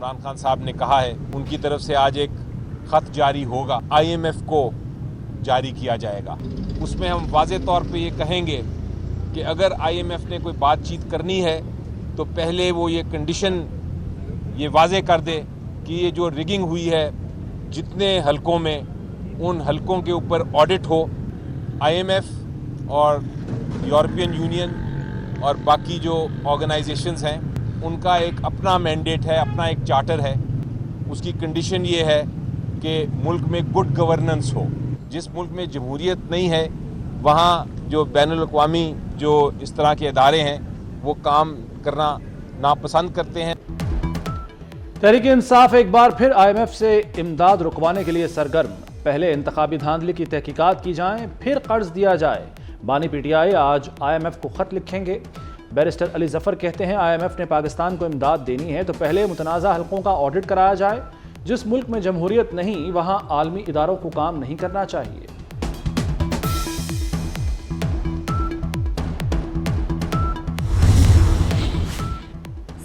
عمران خان साहब ने कहा है, उनकी तरफ से आज एक खत जारी होगा, IMF को जारी किया जाएगा. उसमें हम वाज़े तौर पे ये कहेंगे कि अगर IMF ने कोई बातचीत करनी है तो पहले वो ये कंडीशन ये वाज़े कर दे कि ये जो रिगिंग हुई है जितने हलकों में, उन हलकों के ऊपर ऑडिट हो. IMF और यूरोपियन यूनियन और बाकी जो ऑर्गेनाइजेशंस हैं, उनका एक अपना मैंडेट है, अपना एक चार्टर है. उसकी कंडीशन ये है कि मुल्क में गुड गवर्नेंस हो. जिस मुल्क में जमहूरियत नहीं है वहाँ जो बैनुल अक़वामी जो इस तरह के इदारे हैं वो काम करना नापसंद करते हैं. तहरीक इंसाफ एक बार फिर IMF से इमदाद रुकवाने के लिए सरगर्म. पहले इंतखाबी धांधली की तहकीकात की जाएं, फिर कर्ज दिया जाए. बानी PTI आज IMF को खत लिखेंगे. बैरिस्टर अली जफर कहते हैं IMF ने पाकिस्तान को इमदाद देनी है तो पहले मुतनाज़ा हलकों का ऑडिट कराया जाए. जिस मुल्क में जमहूरियत नहीं वहाँ आलमी इदारों को काम नहीं करना चाहिए.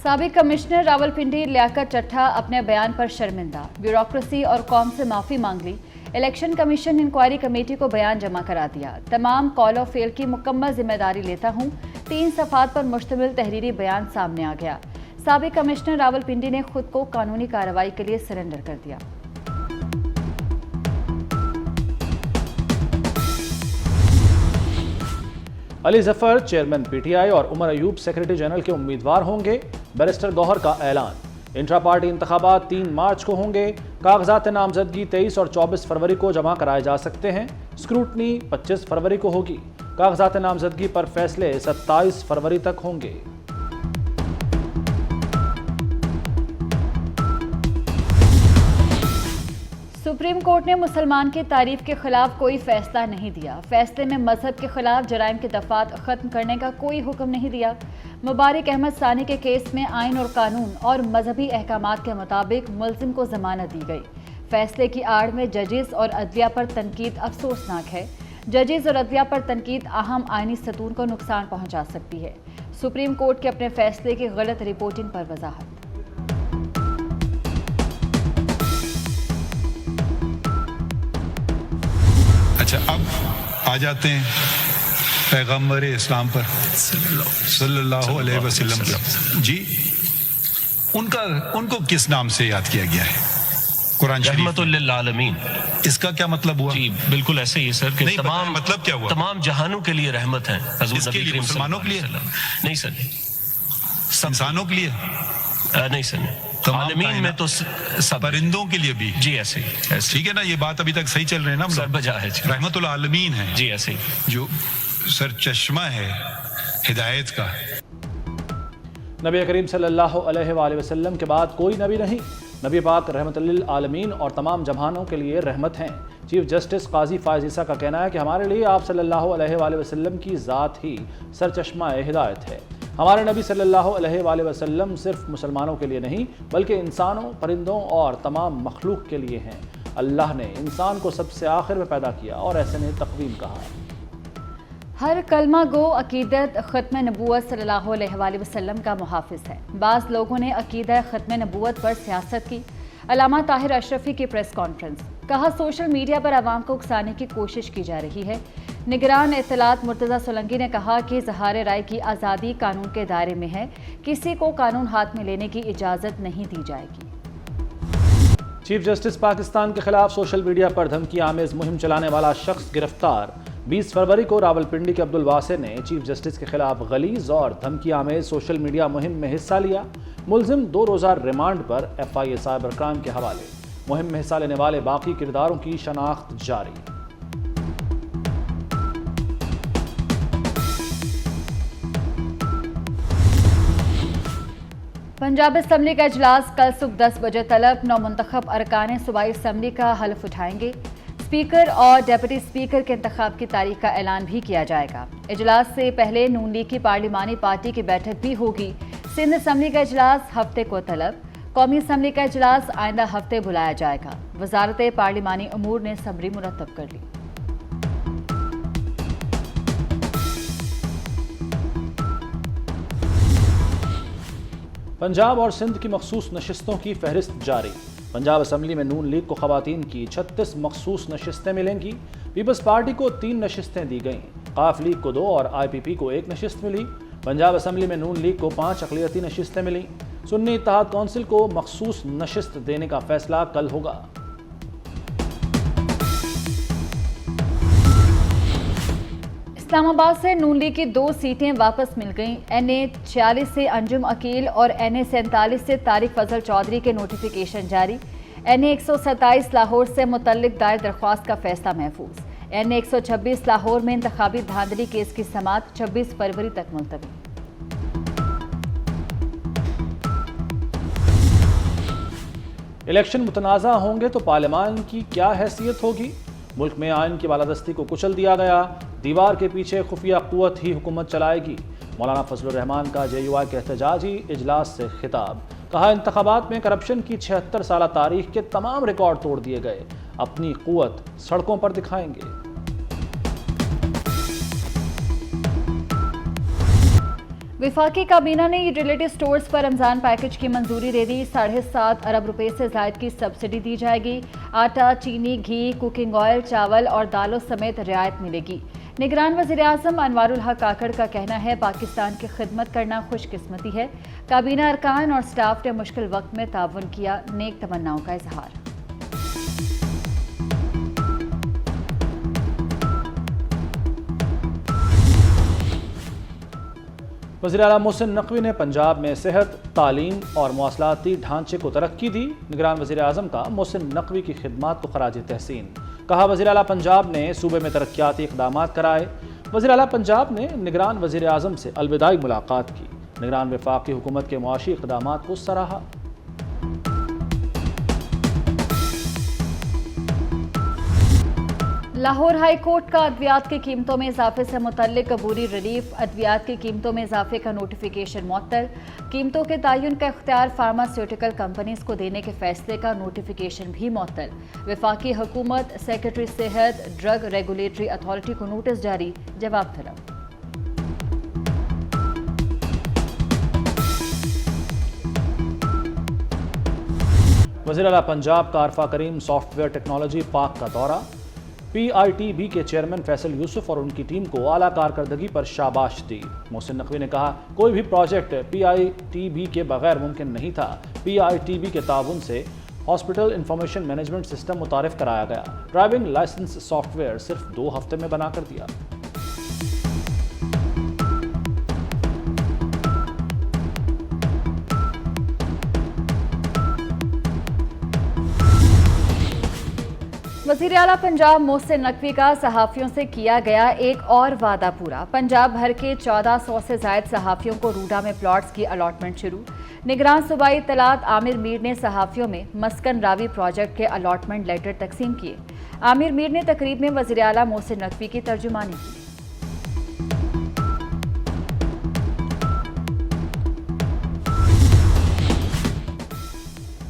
साबिक कमिश्नर रावलपिंडी लियाकत चट्ठा अपने बयान पर शर्मिंदा. ब्यूरोक्रेसी और कौम से माफ़ी मांग ली. इलेक्शन कमीशन इंक्वायरी कमेटी को बयान जमा करा दिया. तमाम कॉल ऑफ फेल की मुकम्मल जिम्मेदारी लेता हूँ. 3 सफ़ात पर मुश्तमिल तहरीरी बयान सामने आ गया. साबिक कमिश्नर रावलपिंडी ने खुद को कानूनी कार्रवाई के लिए सरेंडर कर दिया. अली जफर चेयरमैन PTI और उमर अयूब सेक्रेटरी जनरल के उम्मीदवार होंगे. बैरिस्टर गौहर का ऐलान. इंट्रा पार्टी इंतखाबात 3 मार्च को होंगे. कागजात नामजदगी 23 और 24 फरवरी को जमा कराए जा सकते हैं. स्क्रूटनी 25 फरवरी को होगी. कागजात नामजदगी पर फैसले 27 फरवरी तक होंगे. सुप्रीम कोर्ट ने मुसलमान की तारीफ के खिलाफ कोई फैसला नहीं दिया. फैसले में मजहब के खिलाफ जराइम की दफात खत्म करने का कोई हुक्म नहीं दिया. मुबारक अहमद सानी के केस में आइन और कानून और मजहबी अहकामात के मुताबिक मुलजिम को जमानत दी गई. फैसले की आड़ में जजेस और अदलिया पर तनकीद अफसोसनाक है. जजेस और अदलिया पर तनकीद अहम आइनी सतून को नुकसान पहुंचा सकती है. सुप्रीम कोर्ट के अपने फैसले की गलत रिपोर्टिंग पर वजाहत. अच्छा, अब आ जाते हैं पैगम्बर इस्लाम पर सल्लल्लाहु अलैहि वसल्लम जी. उनको किस नाम से याद किया गया है कुरान शरीफ? रहमतुल लिल आलमीन. इसका क्या मतलब हुआ? जी बिल्कुल ऐसे ही सर कि तमाम मतलब क्या हुआ? तमाम जहानों के लिए रहमत है. हजूर नबी करीम मुसलमानों के लिए नहीं सर, इंसानों के लिए नहीं सर, आलमीन में तो सब, परिंदों के लिए भी. जी ऐसे ही. ठीक है ना, ये बात अभी तक सही चल रहे हैं ना? सर बजा है रहमतुल आलमीन है. जी ऐसे ही. जो सर चश्मा है हिदायत का. नबी करीम सल्लल्लाहु अलैहि वसल्लम के बाद कोई नबी नहीं. नबी पाक रहमतुल लिल आलमीन और तमाम जहानों के लिए रहमत हैं. चीफ जस्टिस काजी फायज ईसा का कहना है कि हमारे लिए आप सल्लल्लाहु अलैहि वसल्लम की ज़ात ही सरचश्मा हिदायत है. हमारे नबी सल्लल्लाहु अलैहि वसल्लम सिर्फ मुसलमानों के लिए नहीं बल्कि इंसानों, परिंदों और तमाम मखलूक के लिए हैं. अल्लाह ने इंसान को सबसे आखिर में पैदा किया और ऐसे ने तक़वीम कहा. हर कलमा गो अकीदत ख़त्म नबूवत सल्लल्लाहु अलैहि वसल्लम का मुहाफ़िज़ है. बाज़ लोगों ने अकीदा ख़त्म नबूवत पर सियासत की. अल्लामा ताहिर अशरफी की प्रेस कॉन्फ्रेंस. कहा सोशल मीडिया पर आवाम को उकसाने की कोशिश की जा रही है. निगरान इत्तलात मुर्तज़ा सोलंकी ने कहा कि इज़हार राय की आज़ादी कानून के दायरे में है. किसी को कानून हाथ में लेने की इजाज़त नहीं दी जाएगी. चीफ जस्टिस पाकिस्तान के खिलाफ सोशल मीडिया पर धमकी आमेज मुहिम चलाने वाला शख्स गिरफ्तार. 20 फरवरी को रावलपिंडी के अब्दुल वासे ने चीफ जस्टिस के खिलाफ गलीज और धमकी आमेज सोशल मीडिया मुहिम में हिस्सा लिया. मुलजिम 2 रोज़ा रिमांड पर FIA साइबर क्राइम के हवाले. मुहिम में हिस्सा लेने वाले बाकी किरदारों की शनाख्त जारी. पंजाब असम्बली का इजलास कल सुबह 10 बजे तलब. नौमुंतखब अरकान सूबाई असम्बली का हल्फ उठाएंगे. स्पीकर और डेप्यूटी स्पीकर के इंतखाब की तारीख का ऐलान भी किया जाएगा. इजलास से पहले नून लीग की पार्लिमानी पार्टी की बैठक भी होगी. सिंध असम्बली का इजलास हफ्ते को तलब. कौमी असम्बली का इजलास आइंदा हफ्ते बुलाया जाएगा. वजारत पार्लिमानी अमूर ने सबरी मुरतब कर ली. पंजाब और सिंध की मखसूस नशिस्तों की फहरिस्त जारी। पंजाब असम्बली में नून लीग को खवातीन की 36 मखसूस नशिस्तें मिलेंगी। पीपल्स पार्टी को 3 नशिस्तें दी गईं। काफ लीग को 2 और IPP को 1 नशिस्त मिली। पंजाब असम्बली में नून लीग को 5 अक़लियती नशिस्तें मिलीं। सुन्नी इत्तेहाद कौंसिल को मखसूस नशिस्त देने का फैसला कल होगा। इस्लामाबाद से नून लीग की 2 सीटें वापस मिल गईं। NA 46 से अंजुम अकील और NA 47 से तारिक फजल चौधरी के नोटिफिकेशन जारी। NA 127 लाहौर से मुतल्लिक दायर दरख्वास्त का फैसला महफूज। NA 126 लाहौर में इंतखाबी धांधली केस की समाअत 26 फरवरी तक मुलतवी। इलेक्शन मुतनाज़ा होंगे तो पार्लियामान की क्या हैसियत होगी? मुल्क में आइन की बालादस्ती को कुचल दिया गया। दीवार के पीछे खुफिया कुव्वत ही हुकूमत चलाएगी। मौलाना फजलुर रहमान का JUI के एहतजाजी इजलास से खिताब। कहा, इंतखाबात में करप्शन की 76 साला तारीख के तमाम रिकॉर्ड तोड़ दिए गए। अपनी कुव्वत सड़कों पर दिखाएंगे। वफाकी काबीना ने यूटिलिटी स्टोर्स पर रमजान पैकेज की मंजूरी दे दी। 7.5 अरब रुपए से जायद की सब्सिडी दी जाएगी। आटा, चीनी, घी, कुकिंग ऑयल, चावल और दालों समेत रियायत मिलेगी। निगरान वज़ीर आज़म अनवारुल हक काकड़ का कहना है, पाकिस्तान की खिदमत करना खुशकिस्मती है। काबीना अरकान और स्टाफ ने मुश्किल वक्त में ताउन किया। नेक तमन्नाओं का इजहार। वज़ीर आला मोहसिन नकवी ने पंजाब में सेहत, तालीम और मवासलाती ढांचे को तरक्की दी। निगरान वज़ीर आज़म का मोहसिन नकवी की खिदमात को खराज तहसीन। कहा, वज़ीर आला पंजाब ने सूबे में तरक्याती इक़दामात कराए। वज़ीर आला पंजाब ने निगरान वज़ीर आज़म से अलविदाई मुलाकात की। निगरान वफाकी हुकूमत के मुआशी इक़दामात को सराहा। लाहौर हाई कोर्ट का अद्वियात की कीमतों में इजाफे से मुतल्लिक अबूरी रिलीफ। अद्वियात की कीमतों में इजाफे का नोटिफिकेशन मुअत्तल। कीमतों के तयन का इख्तियार फार्मास्यूटिकल कंपनीज को देने के फैसले का नोटिफिकेशन भी मुअत्तल। वफाकी हुकूमत, सेक्रेटरी सेहत, ड्रग रेगुलेटरी अथॉरिटी को नोटिस जारी। जवाब तलब। वज़ीर आला पंजाब का आरफा करीम सॉफ्टवेयर टेक्नोलॉजी पार्क का दौरा। PITB के चेयरमैन फैसल यूसुफ और उनकी टीम को आला कारकर्दगी पर शाबाश दी। मोहसिन नकवी ने कहा, कोई भी प्रोजेक्ट PITB के बगैर मुमकिन नहीं था। PITB के ताउन से हॉस्पिटल इंफॉर्मेशन मैनेजमेंट सिस्टम मुतारिफ कराया गया। ड्राइविंग लाइसेंस सॉफ्टवेयर सिर्फ 2 हफ्ते में बना कर दिया। वज़ीर आला पंजाब मोहसिन नकवी का सहाफ़ियों से किया गया एक और वादा पूरा। पंजाब भर के 1400 से जायद सहाफ़ियों को रूडा में प्लॉट्स की अलॉटमेंट शुरू। निगरान सूबाई इत्तलात आमिर मीर ने सहाफ़ियों में मस्कन रावी प्रोजेक्ट के अलॉटमेंट लेटर तकसीम किए। आमिर मीर ने तकरीब में वज़ीर आला मोहसिन नकवी की तर्जुमानी की।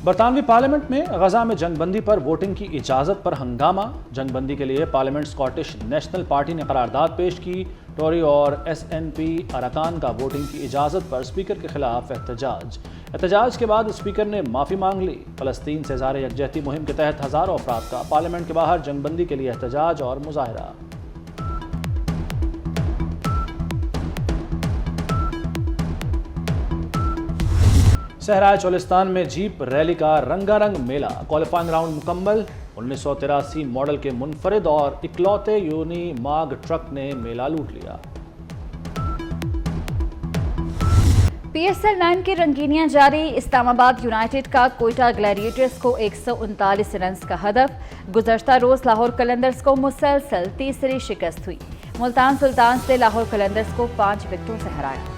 बरतानवी पार्लियामेंट में गजा में जंगबंदी पर वोटिंग की इजाज़त पर हंगामा। जंगबंदी के लिए पार्लियामेंट स्कॉटिश नेशनल पार्टी ने करारदाद पेश की। टोरी और SNP अरकान का वोटिंग की इजाज़त पर स्पीकर के खिलाफ एहतजाज के बाद स्पीकर ने माफ़ी मांग ली। फ़लस्तीन से ज़ाहिर यकजहती मुहिम के तहत हज़ारों अफराद का पार्लियामेंट के बाहर जंगबंदी के लिए एहतजाज और मुजाहरा। सहराए चोलिस्तान में जीप रैली का रंगारंग मेला। क्वालिफाइंग राउंड मुकम्मल। 1983 मॉडल के मुनफरिद और इकलौते यूनी माग ट्रक ने मेला लूट लिया। PSL 9 की रंगीनियां जारी। इस्लामाबाद यूनाइटेड का कोयटा ग्लैडिएटर्स को 139 रन्स का हदफ। गुज़श्ता रोज लाहौर कलंदर्स को मुसलसल तीसरी शिकस्त हुई। मुल्तान सुल्तान ने लाहौर कलंदर्स को 5 विकेटों से हराया।